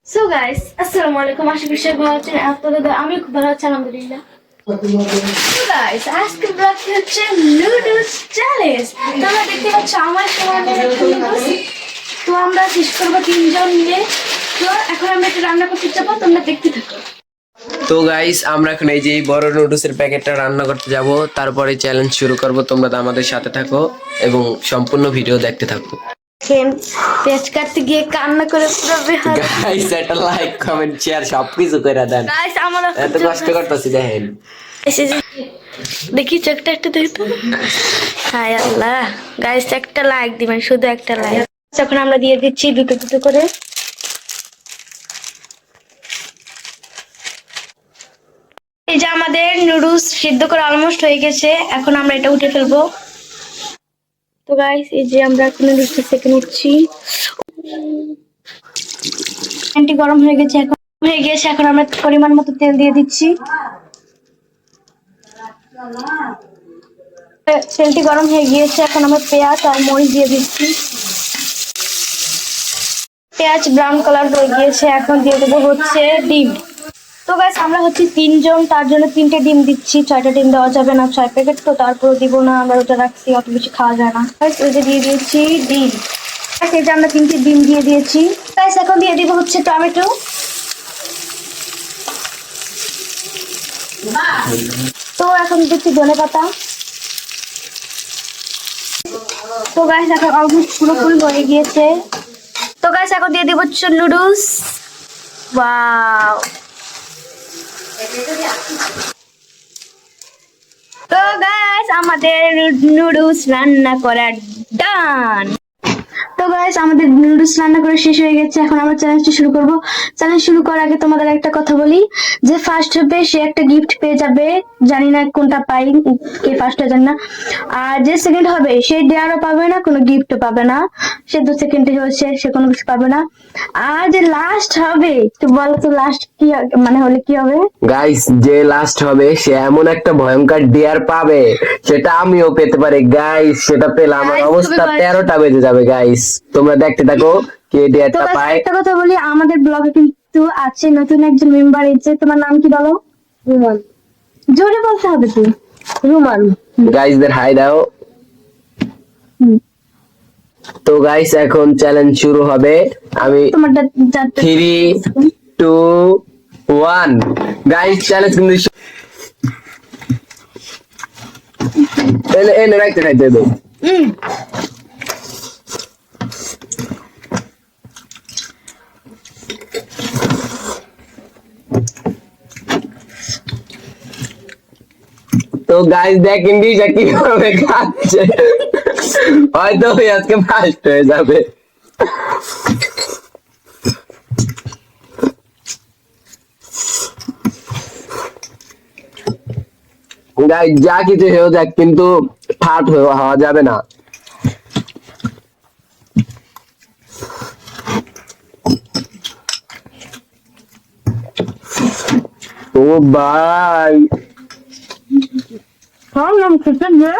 So guys আসসালামু আলাইকুম, আশা করি সবাই ভালো আছেন। আপনাদের আমি খুব ভালো আছি আলহামদুলিল্লাহ। সো গাইস আজকে ব্লগটি হচ্ছে নুডলস চ্যালেঞ্জ। তোমরা দেখতে পাচ্ছ আমার সামনে নুডলস, তো আমরা শেষ করবো 3 জন মিলে। তো এখন আমরা এটা রান্না করতে যাবো, তোমরা দেখতে থাকো। তো গাইস আমরা এখন এই যে এই বড় নুডলসের প্যাকেটটা রান্না করতে যাব, তারপরে চ্যালেঞ্জ শুরু করব। তোমরা তো আমাদের সাথে থাকো এবং সম্পূর্ণ ভিডিও দেখতে থাকো। পেঁয়াজ কাটতে গিয়ে কান্না করে পুরো বেহাল। গাইস একটা লাইক কমেন্ট শেয়ার সবকিছু করে দেন। গাইস আমরা এত কষ্ট করতেছি দেখেন। এসে যে দেখি চোখটা একটু দেখতো। হায় আল্লাহ, গাইস একটা লাইক দিবেন, শুধু একটা লাইক। এখন আমরা দিয়ে দিচ্ছি দুটো দুটো করে। এই যে আমাদের নুডলস সিদ্ধ করে অলমোস্ট হয়ে গেছে, এখন আমরা এটা উঠে ফেলবো। তো গাইস এই যে আমরা এখন নুডলসটা সেকে নিচ্ছি। প্যানটি গরম হয়ে গেছে, এখন আমরা পরিমাণ মতো তেল দিয়ে দিচ্ছি। তেলটি গরম হয়ে গিয়েছে, এখন আমরা পেঁয়াজ আর মরিচ দিয়ে দিচ্ছি। পেঁয়াজ ব্রাউন কালার হয়ে গিয়েছে, এখন দিয়ে দেবো হচ্ছে ডিম। তো গাইস আমরা হচ্ছে 3 জন, তার জন্য 3টে ডিম দিচ্ছি। 6টা ডিম দেওয়া যাবে না, 6 প্যাকেট তো, তারপরে দিব না, আমরা ওটা রাখছি, অত বেশি খাওয়া যায় না। গাইস ওই যে দিয়ে দিয়েছি ডিম। গাইস এই যে আমরা 3টে ডিম দিয়ে দিয়েছি। গাইস এখন দিয়ে দিব হচ্ছে টমেটো। তো এখন দিচ্ছি ধনেপাতা। তো গাইস এখন অলমোস্ট পুরোপুরি হয়ে গিয়েছে। তো গাইস এখন দিয়ে দিব হচ্ছে নুডলস। ওয়াও, তো গাইস আমাদের নুডলস রান্না করা ডান। তো গাইস আমাদের নুডলস রান্না করে শেষ হয়ে গেছে, এখন আমরা চ্যালেঞ্জটা শুরু করব। চ্যালেঞ্জ শুরু করার আগে তোমাদের একটা কথা বলি, যে ফার্স্ট হবে সে একটা গিফট পেয়ে যাবে। জানি না কোনটা পাই, কে ফার্স্ট হয় জানি না। আর যে সেকেন্ড হবে সে ডেয়ারও পাবে না, কোনো গিফটও পাবে না। সে 2 সেকেন্ডে হয়েছে, সে কোনো কিছু পাবে না। আর যে লাস্ট হবে, তো বলো তো লাস্ট কি মানে হলে কি হবে? গাইস যে লাস্ট হবে সে এমন একটা ভয়ঙ্কর ডিয়ার পাবে, সেটা আমিও পেতে পারি। গাইস সেটা পেলে আমার Guys, অবস্থা খুবই 13টা বেজে যাবে। গাইস তোমরা দেখতে থাকো কে তো ডিয়ারটা guys, পায়। একটা কথা বলি, আমাদের ব্লগে কিন্তু আছে নতুন একজন মেম্বার এসেছে। তোমার নাম কি বলো? রুমান। জোরে বলতে হবে তো। রুমান। গাইসদের হাই দাও। তো গাইস এখন চ্যালেঞ্জ শুরু হবে। আমি তোমারটা 3 2 1 গাইস চ্যালেঞ্জ কিন্তু এনে রাখতে খাইতে দেবো। তো গাইস দেখেন দিশা কিভাবে খাচ্ছে, হয়তো আজকে ফার্স্ট হয়ে যাবে। গাইস যা কিছু হয়ে যাক, কিন্তু ফাট হওয়া যাবে না। ও ভাই নাম খেতে যে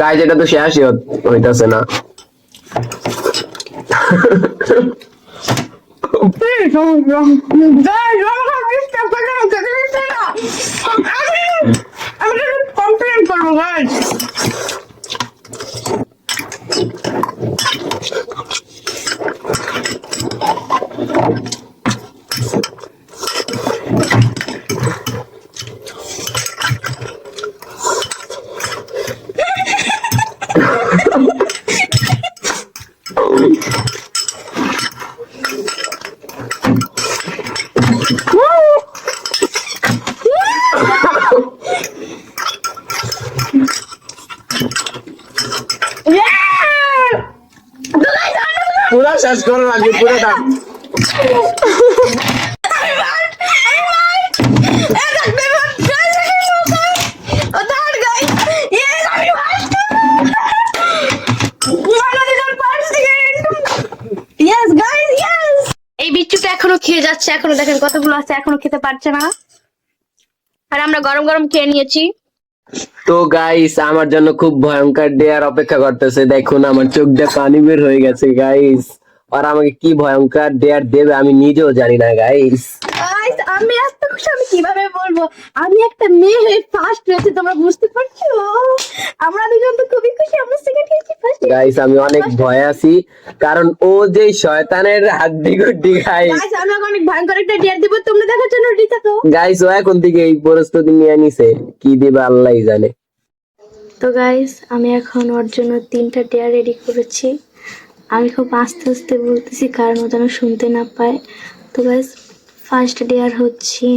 গাইস এটা তো শেষই হইতাছে না। কমপ্লেন করবো গাইস। পুরা শেষ করো আগে পুরোটা। এই বিচ্ছুটা এখনো খেয়ে খেয়ে যাচ্ছে, এখনো দেখেন কতগুলো আছে, এখনো খেতে পারছে না। আর আমরা গরম গরম খেয়ে নিয়েছি। তো গাইস আমার জন্য খুব ভয়ঙ্কর ডেয়ার অপেক্ষা করতেছে, দেখুন আমার চোখ দিয়ে পানি বের হয়ে গেছে গাইস। আর আমাকে কি ভয়ঙ্কর ডেয়ার দেবে আমি নিজেও জানি না গাইস। Guys, আমি এত খুশি, আমি কিভাবে বলবো, আমি একটা মেয়ে হয়ে ফার্স্ট হয়েছি, তোমরা বুঝতে পারছো? আমরা দুজন তো খুবই খুশি, আমরা সেকেন্ড হয়েছি, ফার্স্ট। গাইস আমি অনেক ভয় আছি, কারণ ও যে শয়তানের হাড্ডি গুড্ডি গাইস। গাইস আমি এখন অনেক ভয়ঙ্কর একটা ডিয়ার দিব, তোমরা দেখার জন্য রেডি থাকো। গাইস ও এখন থেকে এই প্রস্তুতি নিয়ে নিছে, কি দিবে আল্লাহই জানে। তো গাইস আমি এখন ওর জন্য 3টা ডিয়ার রেডি করেছি। আমি খুব আস্তে আস্তে বলতেছি কারণ ও যেন শুনতে না পায়। তো গাইস ফার্স্ট ডিয়ার হচ্ছে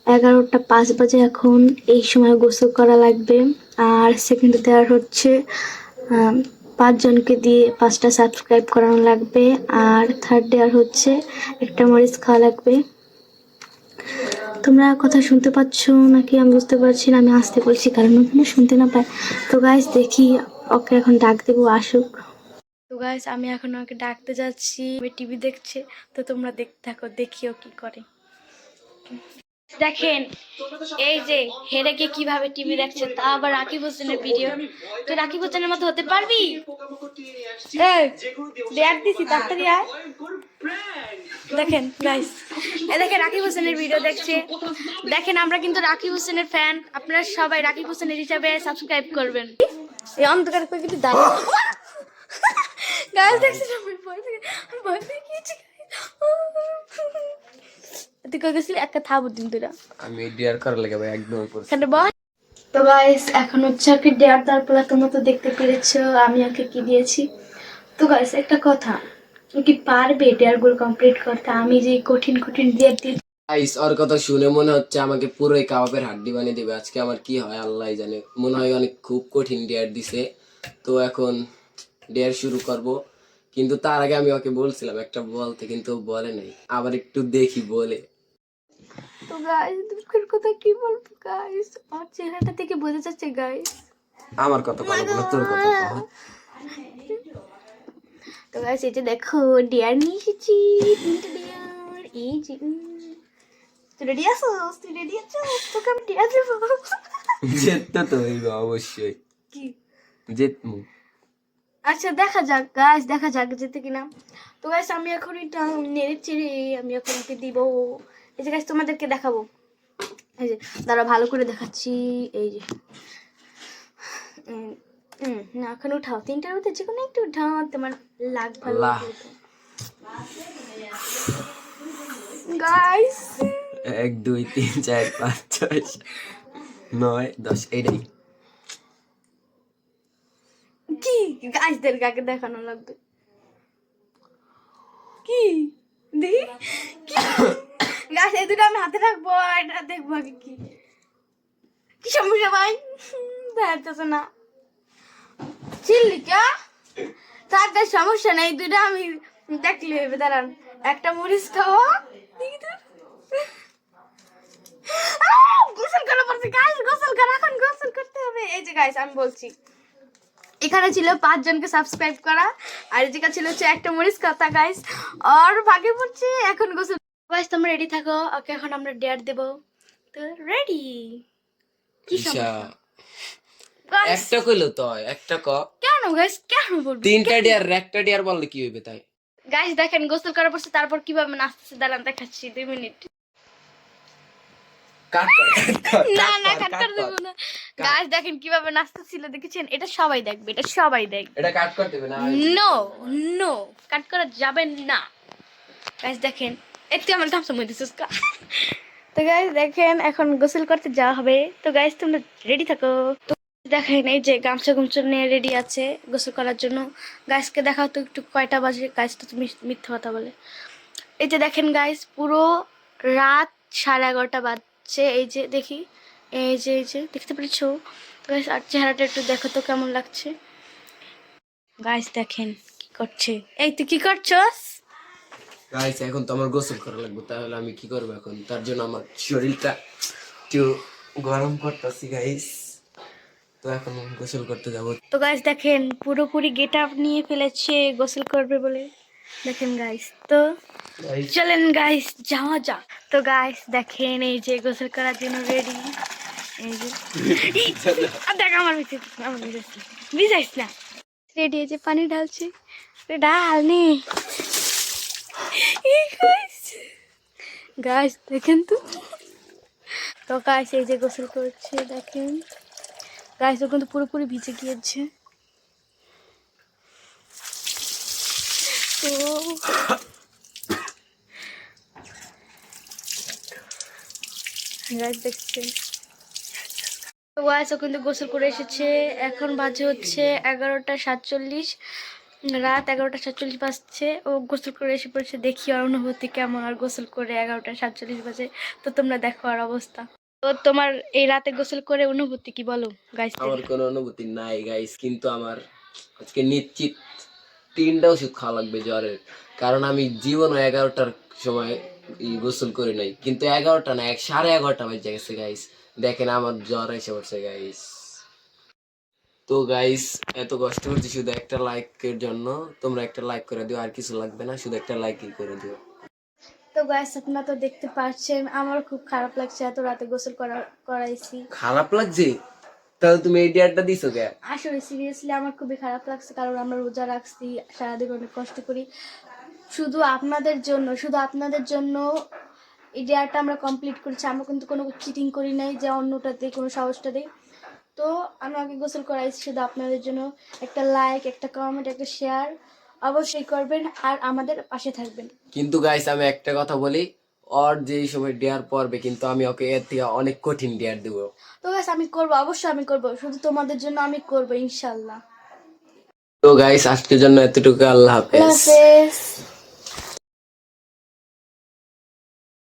11টা 5 বাজে, এখন এই সময় গোসল করা লাগবে। আর সেকেন্ড ডিয়ার হচ্ছে 5 জনকে দিয়ে 5টা সাবস্ক্রাইব করানো লাগবে। আর থার্ড ডিয়ার হচ্ছে একটা মরিচ খাওয়া লাগবে। তোমরা কথা শুনতে পাচ্ছ নাকি আমি বুঝতে পারছি না, আমি আসতে বলছি কারণ ওখানে শুনতে না পায়। তো গাইস দেখি ওকে এখন ডাক দেবো, আসুক। তো গাইস আমি এখন ওকে ডাকতে যাচ্ছি, টিভি দেখছে, তো তোমরা দেখতে থাকো, দেখিও কি করে। দেখেন এই যে হেরে গিয়ে কিভাবে টিভি দেখছে, তা আবার রাকিব হোসেনের ভিডিও। তুই রাকিব হোসেনের মতো হতে পারবি? এই দেখ দিছি, তাড়াতাড়ি আয়। দেখেন গাইস, এই দেখেন রাকিব হোসেনের ভিডিও দেখছে। দেখেন আমরা কিন্তু রাকিব হোসেনের ফ্যান, আপনারা সবাই রাকিব হোসেনের হিসাবে সাবস্ক্রাইব করবেন। এই অন্ধকার করে কিন্তু দাঁড়িয়ে গাইস দেখছেন, আমি ভয় পেয়ে গিয়েছি। তুই কই গেছিলি? একটা থাবো দিন তোরা, আমি ডিয়ার করার লাগে ভাই একদম উপরে। এখানে বস। তো গাইস এখন হচ্ছে ওকে ডেয়ার দেওয়ার পর তোমরা তো দেখতে পেরেছো আমি ওকে কি দিয়েছি। তো গাইস একটা কথা, ও কি পারবে ডেয়ার গুলো কমপ্লিট করতে? আমি যে কঠিন কঠিন ডেয়ার দিয়ে। গাইস ওর কথা শুনে মনে হচ্ছে আমাকে পুরোই কাবাবের হাড্ডি বানিয়ে দেবে আজকে। আমার কি হয় আল্লাহই জানে, মনে হয় অনেক খুব কঠিন ডেয়ার দিছে। তো এখন ডেয়ার শুরু করব, কিন্তু তার আগে আমি ওকে বলছিলাম একটা বলতে, কিন্তু ও বলে নাই। আবার একটু দেখি বলে। তো গাইস দুঃখের কথা কি বলবো গাইস, আর চেহারাটা থেকে বোঝা যাচ্ছে গাইস। আমার কথা বলো না, তোর কথা বল। তো গাইস এই যে দেখো ডিয়ার নিয়ে এসেছি, 3টে ডিয়ার। এই যে তুই রেডি আছো? তুই রেডি আছো? তোকে আমি ডিয়ার দেবো। জেততে তো হইবে অবশ্যই, কি? জেতমু। আচ্ছা দেখা যাক গাইস, দেখা যাক যেতে কিনা। তো গাইস আমি এখন এটা নেড়ে চেড়ে আমি এখন ওকে দিব। এই যে গাইস তোমাদেরকে দেখাবো, এই যে দাঁড়া ভালো করে দেখাচ্ছি। এই যে না এখন উঠাও, 3টার মধ্যে যে কোনো একটু উঠাও, তোমার লাগ ভালো গাইস। 1 2 3 4 5 6 9 10 এইটাই। কি গাইসদের কাকে দেখানো লাগবে? কি দেখি কি গাইস, এই দুটো আমি হাতে রাখবো, এটা দেখবো আগে। কি কি সমস্যা ভাই? দেখাচ্ছে না চিল্লিকা, তার কাছে সমস্যা নেই, দুটো আমি দেখলে হবে। দাঁড়ান একটা মরিচ খাওয়া, গোসল করা পড়ছে গাইস, গোসল করা, এখন গোসল করতে হবে। এই যে গাইস আমি বলছি, এখানে ছিল 5 জনকে সাবস্ক্রাইব করা, আর এদিকে ছিল হচ্ছে একটা মরিচ কথা গাইস। আর ভাগে পড়ছে এখন গোসল। গাইস তোমরা রেডি থাকো, ওকে এখন আমরা ডেয়ার দেব। তো রেডি? কি সমস্যা গাইস? একটা কইলো তো একটা ক। কেন গাইস কেন বলবো? 3টা ডিয়ার একটা ডিয়ার বললে কি হইবে তাই? গাইস দেখেন গোসল করার পর তারপর কিভাবে নাচতেছে, দাঁড়ান দেখাচ্ছি 2 মিনিট। কাট কর না না কাট করে দেব না। গাইস দেখেন কিভাবে নাচতেছিল, দেখেছেন? এটা সবাই দেখবে, এটা সবাই দেখবে। এটা কাট করতে হবে না? নো নো কাট করা যাবে না। গাইস দেখেন, এতে আমার গামছা মধ্যে দিছিস কা। তো গাইস দেখেন এখন গোসল করতে যাওয়া হবে। তো গাইস তোমরা রেডি থাকো। তো দেখেন এই যে গামছা গুমছা নিয়ে রেডি আছে গোসল করার জন্য। গাইসকে দেখাও তো একটু কয়টা বাজে। গাইস তো তুমি মিথ্যা কথা বলে। এই যে দেখেন গাইস পুরো রাত 11:30 বাজছে। এই যে দেখি, এই যে দেখতে পেরেছো গাইস? আর চেহারাটা একটু দেখো তো কেমন লাগছে। গাইস দেখেন কি করছে। এই তুই কি করছস? গাইস এখন তো আমার গোসল করা লাগবে, তাহলে আমি কি করব এখন? তার জন্য আমার শরীরটা একটু গরম করতেছি গাইস। তো এখন গোসল করতে যাব। তো গাইস দেখেন পুরোপুরি গেট আপ নিয়ে ফেলেছে গোসল করবে বলে। দেখেন গাইস, তো চলেন গাইস যাওয়া যাক। তো গাইস দেখেন, এই যে গোসল করার জন্য রেডি। এই যে আর দেখ আমার ভিজাইস না, রেডি। এই যে পানি ঢালছি, ডাল নে গাইস, দেখেন তো। তো গাইস এই যে গোসল করছে, দেখেন গাইস, ও কিন্তু পুরোপুরি ভিজে গিয়েছে। তো গাইস দেখছেন, তো গাইস ও কিন্তু গোসল করে এসেছে। এখন বাজে হচ্ছে 11:47, রাত 11:47 বাজছে। ও গোসল করে এসে পড়েছে। দেখি আর অনুভূতি কেমন, আর গোসল করে 11:47 বাজে। তো তোমরা দেখো আর অবস্থা। তো তোমার এই রাতে গোসল করে অনুভূতি কি বলো গাইস? আমার কোনো অনুভূতি নাই গাইস, কিন্তু আমার আজকে নিশ্চিত 3টা ওষুধ খাওয়া লাগবে জ্বরের, কারণ আমি জীবনে 11টার সময় গোসল করি নাই, কিন্তু 11টা না, 11:30 বেজে গেছে গাইস। দেখেন আমার জ্বর এসে পড়ছে গাইস। তো গাইস এত কষ্ট করছি শুধু একটা লাইকের জন্য, তোমরা একটা লাইক করে দিও, আর কিছু লাগবে না, শুধু একটা লাইকই করে দিও। তো গাইস আপনারা তো দেখতে পাচ্ছেন, আমার খুব খারাপ লাগছে এত রাতে গোসল করাইছি। খারাপ লাগছে? তাহলে তুমি এই ডিয়ারটা দিছো কে? আসলে সিরিয়াসলি আমার খুবই খারাপ লাগছে, কারণ আমরা রোজা রাখছি, সারাদিন অনেক কষ্ট করি শুধু আপনাদের জন্য এই ডেয়ারটা আমরা কমপ্লিট করেছি। আমরা কিন্তু কোনো চিটিং করি নাই যে অন্যটাতে কোনো সাহসটা দিই। তো আমি আগে গোসল করাইছি শুধু আপনাদের জন্য। একটা লাইক, একটা কমেন্ট, একটা শেয়ার অবশ্যই করবেন, আর আমাদের পাশে থাকবেন। কিন্তু গাইস আমি একটা কথা বলি, ওর যেই সময় ডেয়ার পড়বে কিন্তু আমি ওকে এর থেকে অনেক কঠিন ডেয়ার দেবো। তো গাইস আমি করবো, অবশ্যই আমি করবো, শুধু তোমাদের জন্য আমি করবো ইনশাল্লাহ। তো গাইস আজকের জন্য এতটুকু, আল্লাহ আল্লাহ হাফেজ। হাফেজ।